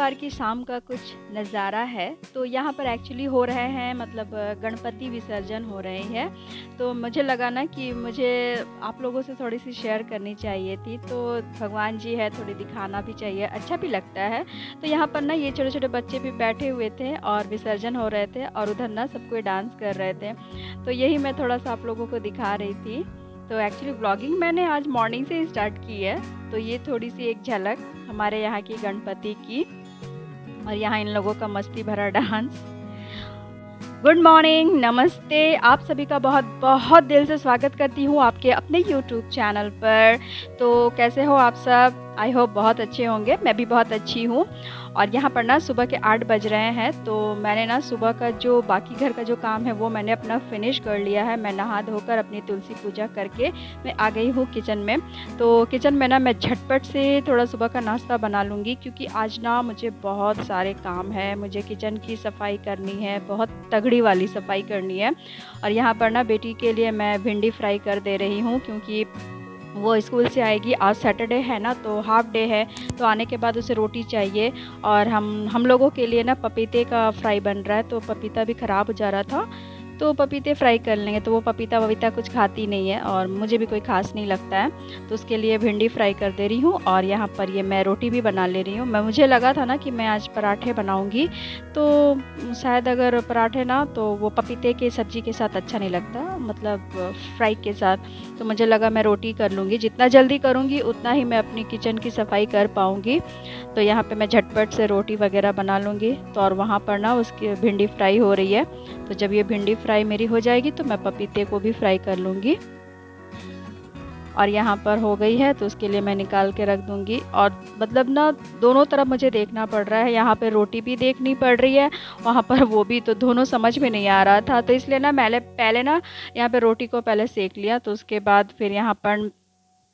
रविवार की शाम का कुछ नज़ारा है। तो यहाँ पर एक्चुअली हो रहे हैं मतलब गणपति विसर्जन हो रहे हैं। तो मुझे लगा ना कि मुझे आप लोगों से थोड़ी-सी शेयर करनी चाहिए थी। तो भगवान जी है, थोड़ी दिखाना भी चाहिए, अच्छा भी लगता है। तो यहाँ पर ना ये छोटे-छोटे बच्चे भी बैठे हुए थे और विसर्जन हो रहे थे और उधर ना सब कोई डांस कर रहे थे। तो यही मैं थोड़ा-सा आप लोगों को दिखा रही थी। तो एक्चुअली व्लॉगिंग मैंने आज मॉर्निंग से ही स्टार्ट की है। तो ये थोड़ी-सी एक झलक हमारे यहाँ की गणपति की और यहाँ इन लोगों का मस्ती भरा डांस। गुड मॉर्निंग, नमस्ते, आप सभी का बहुत-बहुत दिल से स्वागत करती हूँ आपके अपने यूट्यूब चैनल पर। तो कैसे हो आप सब? आई होप बहुत अच्छे होंगे, मैं भी बहुत अच्छी हूँ। और यहाँ पर ना सुबह के 8 बज रहे हैं, तो मैंने ना सुबह का जो बाकी घर का जो काम है वो मैंने अपना फिनिश कर लिया है। मैं नहा धोकर अपनी तुलसी पूजा करके मैं आ गई हूँ किचन में। तो किचन में ना मैं झटपट से थोड़ा सुबह का नाश्ता बना लूँगी, क्योंकि आज ना मुझे बहुत सारे काम है। मुझे किचन की सफाई करनी है, बहुत तगड़ी वाली सफाई करनी है। और यहाँ पर ना बेटी के लिए मैं भिंडी फ्राई कर दे रही हूँ, क्योंकि वो स्कूल से आएगी। आज सैटरडे है ना, तो हाफ डे है, तो आने के बाद उसे रोटी चाहिए। और हम लोगों के लिए ना पपीते का फ्राई बन रहा है, तो पपीता भी ख़राब हो जा रहा था, तो पपीते फ्राई कर लेंगे। तो वो पपीता वपीता कुछ खाती नहीं है और मुझे भी कोई ख़ास नहीं लगता है, तो उसके लिए भिंडी फ्राई कर दे रही हूँ। और यहाँ पर ये मैं रोटी भी बना ले रही हूँ। मुझे लगा था ना कि मैं आज पराठे बनाऊँगी, तो शायद अगर पराठे ना, तो वो पपीते के सब्ज़ी के साथ अच्छा नहीं लगता, मतलब फ्राई के साथ। तो मुझे लगा मैं रोटी कर लूँगी, जितना जल्दी करूँगी उतना ही मैं अपनी किचन की सफाई कर पाऊँगी। तो यहाँ पे मैं झटपट से रोटी वगैरह बना लूँगी। तो और वहाँ पर ना उसकी भिंडी फ्राई हो रही है। तो जब ये भिंडी फ्राई मेरी हो जाएगी तो मैं पपीते को भी फ्राई कर लूँगी। और यहाँ पर हो गई है, तो उसके लिए मैं निकाल के रख दूँगी। और मतलब ना दोनों तरफ मुझे देखना पड़ रहा है, यहाँ पे रोटी भी देखनी पड़ रही है, वहाँ पर वो भी, तो दोनों समझ में नहीं आ रहा था। तो इसलिए ना मैंने पहले ना यहाँ पे रोटी को पहले सेक लिया, तो उसके बाद फिर यहाँ पर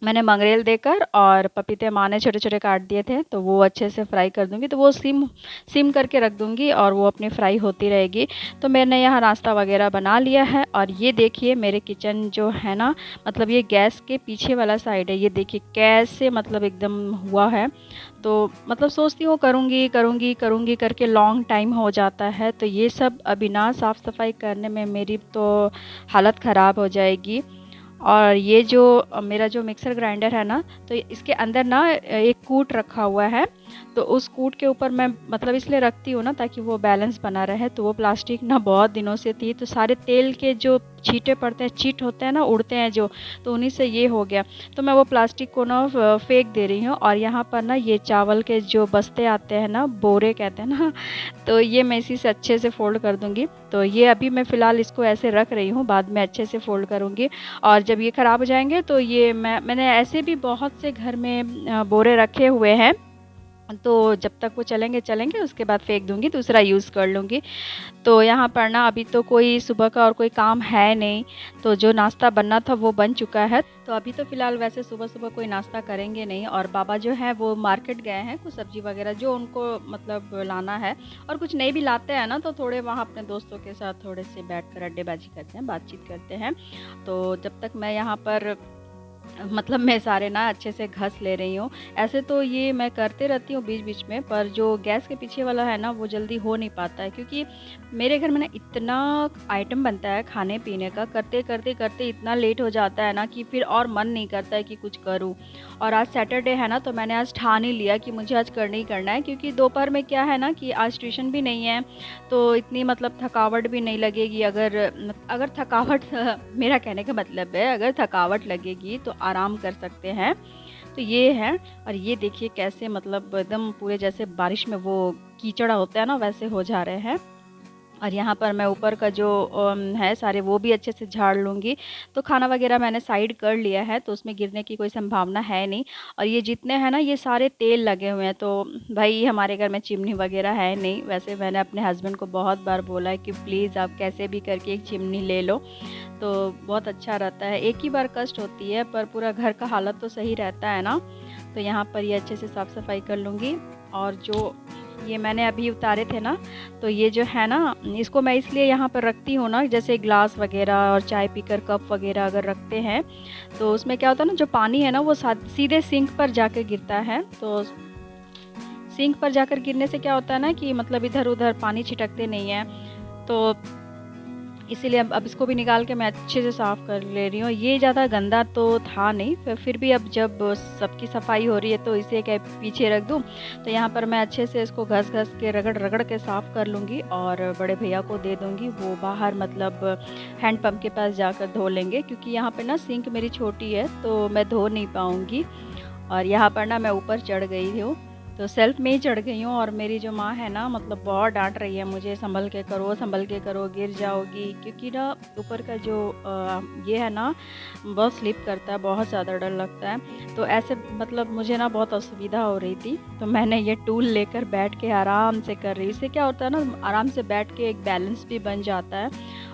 मैंने मंगरेल देकर और पपीते माँ ने छोटे-छोटे काट दिए थे, तो वो अच्छे से फ्राई कर दूँगी। तो वो सिम सिम करके रख दूँगी और वो अपनी फ्राई होती रहेगी। तो मैंने यहाँ नाश्ता वग़ैरह बना लिया है। और ये देखिए मेरे किचन जो है ना, मतलब ये गैस के पीछे वाला साइड है। ये देखिए कैसे मतलब एकदम हुआ है। तो मतलब सोचती हूँ करूँगी, करूँगी, करूँगी करके लॉन्ग टाइम हो जाता है। तो ये सब अभी ना साफ़-सफ़ाई करने में मेरी तो हालत ख़राब हो जाएगी। और ये जो मेरा जो मिक्सर ग्राइंडर है ना, तो इसके अंदर ना एक कूट रखा हुआ है। तो उस कूट के ऊपर मैं मतलब इसलिए रखती हूँ ना, ताकि वो बैलेंस बना रहे। तो वो प्लास्टिक ना बहुत दिनों से थी, तो सारे तेल के जो छींटे पड़ते हैं, छींट होते हैं ना, उड़ते हैं जो, तो उन्हीं से ये हो गया। तो मैं वो प्लास्टिक को ना फेंक दे रही हूँ। और यहाँ पर ना ये चावल के जो बस्ते आते हैं ना, बोरे कहते हैं ना, तो ये मैं इसी से अच्छे से फ़ोल्ड कर दूँगी। तो ये अभी मैं फ़िलहाल इसको ऐसे रख रही हूँ, बाद में अच्छे से फ़ोल्ड करूँगी। और जब ये ख़राब हो जाएँगे तो ये मैंने ऐसे भी बहुत से घर में बोरे रखे हुए हैं, तो जब तक वो चलेंगे चलेंगे, उसके बाद फेंक दूँगी, दूसरा यूज़ कर लूँगी। तो यहाँ पर ना अभी तो कोई सुबह का और कोई काम है नहीं, तो जो नाश्ता बनना था वो बन चुका है। तो अभी तो फ़िलहाल वैसे सुबह-सुबह कोई नाश्ता करेंगे नहीं। और बाबा जो हैं वो मार्केट गए हैं, कुछ सब्ज़ी वग़ैरह जो उनको मतलब लाना है। और कुछ नहीं भी लाते हैं ना, तो थोड़े वहाँ अपने दोस्तों के साथ थोड़े से बैठकर अड्डेबाजी करते हैं, बातचीत करते हैं। तो जब तक मैं यहाँ पर मतलब मैं सारे ना अच्छे से घस ले रही हूँ। ऐसे तो ये मैं करते रहती हूँ बीच-बीच में, पर जो गैस के पीछे वाला है ना, वो जल्दी हो नहीं पाता है, क्योंकि मेरे घर में ना इतना आइटम बनता है खाने-पीने का, करते-करते इतना लेट हो जाता है ना कि फिर और मन नहीं करता है कि कुछ करूँ। और आज सैटरडे है ना, तो मैंने आज ठान ही लिया कि मुझे आज करना ही करना है, क्योंकि दोपहर में क्या है ना कि आज ट्यूशन भी नहीं है, तो इतनी मतलब थकावट भी नहीं लगेगी। अगर थकावट मेरा कहने का मतलब है, अगर थकावट लगेगी तो आराम कर सकते हैं। तो ये है। और ये देखिए कैसे मतलब एकदम पूरे जैसे बारिश में वो कीचड़ होता है ना, वैसे हो जा रहे हैं। और यहाँ पर मैं ऊपर का जो है सारे वो भी अच्छे से झाड़ लूँगी। तो खाना वगैरह मैंने साइड कर लिया है, तो उसमें गिरने की कोई संभावना है नहीं। और ये जितने हैं ना, ये सारे तेल लगे हुए हैं, तो भाई हमारे घर में चिमनी वगैरह है नहीं। वैसे मैंने अपने हस्बैंड को बहुत बार बोला है कि प्लीज़ आप कैसे भी करके एक चिमनी ले लो, तो बहुत अच्छा रहता है। एक ही बार कष्ट होती है, पर पूरा घर का हालत तो सही रहता है ना। तो यहाँ पर ये अच्छे से साफ़ सफाई कर लूँगी। और जो ये मैंने अभी उतारे थे ना, तो ये जो है ना, इसको मैं इसलिए यहाँ पर रखती हूँ ना, जैसे ग्लास वगैरह और चाय पीकर कप वगैरह अगर रखते हैं, तो उसमें क्या होता है ना, जो पानी है ना वो सीधे सिंक पर जाके गिरता है। तो सिंक पर जाकर गिरने से क्या होता है ना कि मतलब इधर-उधर पानी छिटकते नहीं हैं, तो इसीलिए अब इसको भी निकाल के मैं अच्छे से साफ़ कर ले रही हूँ। ये ज़्यादा गंदा तो था नहीं, फिर भी अब जब सबकी सफाई हो रही है तो इसे क्या पीछे रख दूँ। तो यहाँ पर मैं अच्छे से इसको घस-घस के रगड़-रगड़ के साफ़ कर लूँगी और बड़े भैया को दे दूँगी। वो बाहर मतलब हैंड पंप के पास जाकर धो लेंगे, क्योंकि यहाँ पे ना सिंक मेरी छोटी है तो मैं धो नहीं पाऊँगी। और यहाँ पर ना मैं ऊपर चढ़ गई हूँ, तो सेल्फ में ही चढ़ गई हूँ और मेरी जो माँ है ना मतलब बहुत डांट रही है मुझे, संभल के करो, गिर जाओगी। क्योंकि ना ऊपर का जो ये है ना बहुत स्लिप करता है, बहुत ज़्यादा डर लगता है। तो ऐसे मतलब मुझे ना बहुत असुविधा हो रही थी, तो मैंने ये टूल लेकर बैठ के आराम से कर रही। इससे क्या होता है ना, आराम से बैठ के एक बैलेंस भी बन जाता है।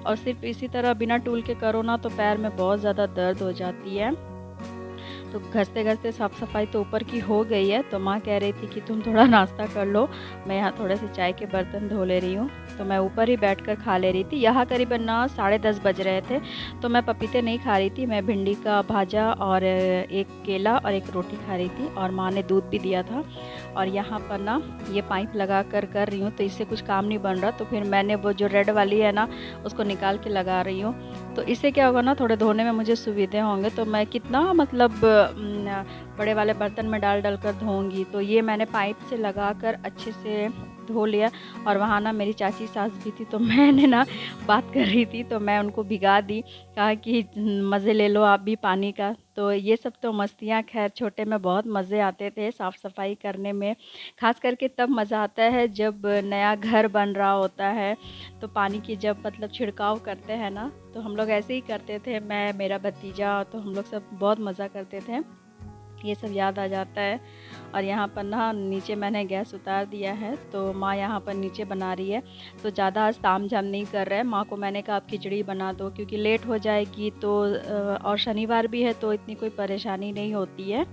और सिर्फ इसी तरह बिना टूल के करो ना तो पैर में बहुत ज़्यादा दर्द हो जाती है। तो घसते-घसते साफ़-सफ़ाई तो ऊपर की हो गई है, तो माँ कह रही थी कि तुम थोड़ा नाश्ता कर लो, मैं यहाँ थोड़े से चाय के बर्तन धो ले रही हूँ। तो मैं ऊपर ही बैठकर खा ले रही थी। यहाँ करीबन ना 10:30 बज रहे थे, तो मैं पपीते नहीं खा रही थी, मैं भिंडी का भाजा और एक केला और एक रोटी खा रही थी, और माँ ने दूध भी दिया था। और यहाँ पर ना ये पाइप लगा कर रही हूँ, तो इससे कुछ काम नहीं बन रहा, तो फिर मैंने वो जो रेड वाली है ना उसको निकाल के लगा रही हूँ। तो इससे क्या होगा ना, थोड़े धोने में मुझे सुविधा होंगे, तो मैं कितना मतलब बड़े वाले बर्तन में डाल कर धोऊंगी। तो ये मैंने पाइप से लगाकर अच्छे से धो लिया। और वहाँ ना मेरी चाची सास भी थी, तो मैंने ना बात कर रही थी तो मैं उनको भिगा दी, कहा कि मज़े ले लो आप भी पानी का। तो ये सब तो मस्तियाँ खैर छोटे में बहुत मज़े आते थे साफ़ सफाई करने में। ख़ास करके तब मज़ा आता है जब नया घर बन रहा होता है, तो पानी की जब मतलब छिड़काव करते हैं ना, तो हम लोग ऐसे ही करते थे, मैं मेरा भतीजा, तो हम लोग सब बहुत मज़ा करते थे। ये सब याद आ जाता है। और यहाँ पर ना नीचे मैंने गैस उतार दिया है, तो माँ यहाँ पर नीचे बना रही है। तो ज़्यादा आज तामझाम नहीं कर रहे हैं। माँ को मैंने कहा आप खिचड़ी बना दो, क्योंकि लेट हो जाएगी, तो और शनिवार भी है तो इतनी कोई परेशानी नहीं होती है।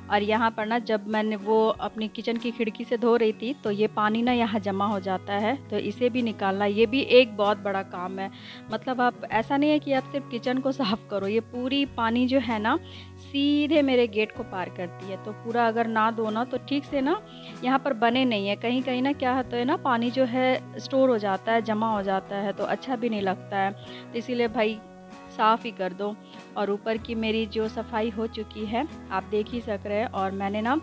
और यहाँ पर ना जब मैंने वो अपनी किचन की खिड़की से धो रही थी, तो ये पानी ना यहाँ जमा हो जाता है, तो इसे भी निकालना, ये भी एक बहुत बड़ा काम है। मतलब आप ऐसा नहीं है कि आप सिर्फ किचन को साफ़ करो, ये पूरी पानी जो है ना सीधे मेरे गेट को पार करती है। तो पूरा अगर ना धो ना तो ठीक से ना यहाँ पर बने नहीं है, कहीं कहीं ना क्या होता है ना, पानी जो है स्टोर हो जाता है, जमा हो जाता है, तो अच्छा भी नहीं लगता है। तो इसीलिए भाई साफ़ ही कर दो। और ऊपर की मेरी जो सफाई हो चुकी है, आप देख ही सक रहे हैं। और मैंने ना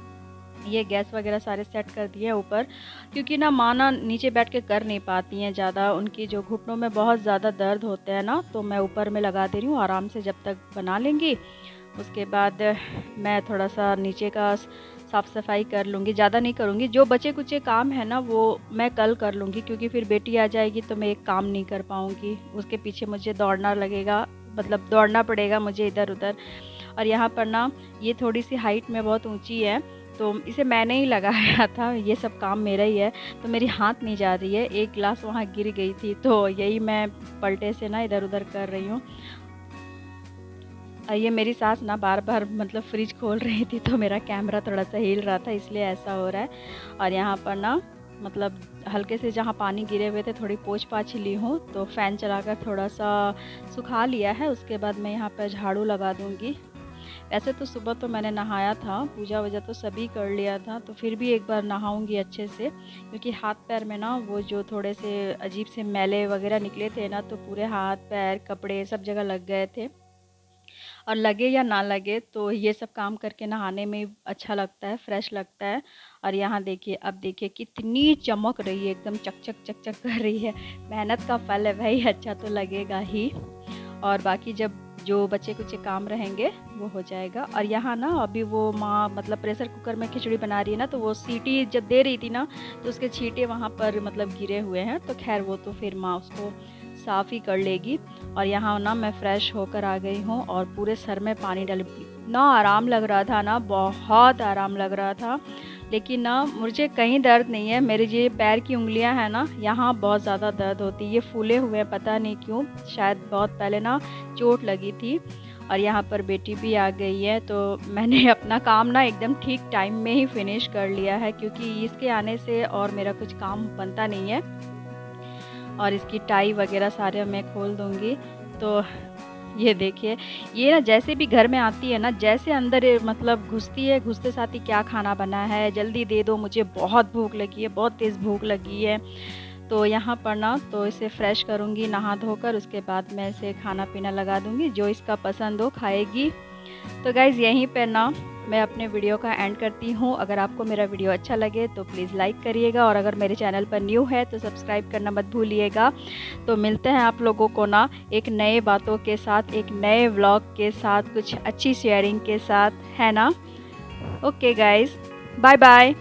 ये गैस वगैरह सारे सेट कर दिए हैं ऊपर, क्योंकि ना माँ ना नीचे बैठ के कर नहीं पाती हैं ज़्यादा, उनकी जो घुटनों में बहुत ज़्यादा दर्द होते हैं ना, तो मैं ऊपर में लगा दे रही हूँ आराम से, जब तक बना लेंगी। उसके बाद मैं थोड़ा सा नीचे का साफ़ सफाई कर लूँगी, ज़्यादा नहीं करूँगी। जो बचे कुचे काम है ना वो मैं कल कर लूँगी, क्योंकि फिर बेटी आ जाएगी तो मैं एक काम नहीं कर पाऊँगी, उसके पीछे मुझे दौड़ना लगेगा, मतलब दौड़ना पड़ेगा मुझे इधर उधर। और यहाँ पर ना ये थोड़ी सी हाइट में बहुत ऊंची है, तो इसे मैंने ही लगाया था, ये सब काम मेरा ही है। तो मेरी हाथ नहीं जा रही है, एक गिलास वहाँ गिर गई थी, तो यही मैं पलटे से ना इधर उधर कर रही हूँ। ये मेरी सास ना बार बार मतलब फ्रिज खोल रही थी, तो मेरा कैमरा थोड़ा सा हिल रहा था, इसलिए ऐसा हो रहा है। और यहाँ पर ना मतलब हल्के से जहाँ पानी गिरे हुए थे थोड़ी पोंछ पाछ ली हूँ, तो फ़ैन चलाकर थोड़ा सा सुखा लिया है। उसके बाद मैं यहाँ पर झाड़ू लगा दूँगी। वैसे तो सुबह तो मैंने नहाया था, पूजा वूजा तो सभी कर लिया था, तो फिर भी एक बार नहाऊंगी अच्छे से, क्योंकि हाथ पैर में ना वो जो थोड़े से अजीब से मैले वगैरह निकले थे ना, तो पूरे हाथ पैर कपड़े सब जगह लग गए थे। और लगे या ना लगे, तो ये सब काम करके नहाने में अच्छा लगता है, फ्रेश लगता है। और यहाँ देखिए, अब देखिए कितनी चमक रही है, एकदम चक चक चक चक कर रही है। मेहनत का फल है भाई, अच्छा तो लगेगा ही। और बाकी जब जो बचे कुचे काम रहेंगे वो हो जाएगा। और यहाँ ना अभी वो माँ मतलब प्रेशर कुकर में खिचड़ी बना रही है ना, तो वो सीटी जब दे रही थी ना, तो उसके छींटे वहाँ पर मतलब गिरे हुए हैं, तो खैर वो तो फिर माँ उसको साफ़ ही कर लेगी। और यहाँ ना मैं फ़्रेश होकर आ गई हूँ और पूरे सर में पानी डाली। इतना आराम लग रहा था ना, बहुत आराम लग रहा था। लेकिन ना मुझे कहीं दर्द नहीं है, मेरे ये पैर की उंगलियां हैं ना, यहाँ बहुत ज़्यादा दर्द होती है, ये फूले हुए हैं, पता नहीं क्यों, शायद बहुत पहले ना चोट लगी थी। और यहाँ पर बेटी भी आ गई है, तो मैंने अपना काम ना एकदम ठीक टाइम में ही फिनिश कर लिया है, क्योंकि इसके आने से और मेरा कुछ काम बनता नहीं है। और इसकी टाई वगैरह सारे मैं खोल दूँगी। तो ये देखिए, ये ना जैसे भी घर में आती है ना, जैसे अंदर मतलब घुसती है, घुसते साथ ही क्या खाना बना है, जल्दी दे दो, मुझे बहुत भूख लगी है, बहुत तेज़ भूख लगी है। तो यहाँ पर ना तो इसे फ्रेश करूँगी नहा धोकर, उसके बाद मैं इसे खाना-पीना लगा दूँगी, जो इसका पसंद हो खाएगी। तो गाइज़ यहीं पे ना मैं अपने वीडियो का एंड करती हूँ। अगर आपको मेरा वीडियो अच्छा लगे तो प्लीज़ लाइक करिएगा, और अगर मेरे चैनल पर न्यू है तो सब्सक्राइब करना मत भूलिएगा। तो मिलते हैं आप लोगों को ना एक नए बातों के साथ, एक नए व्लॉग के साथ, कुछ अच्छी शेयरिंग के साथ, है ना? Okay guys, bye bye.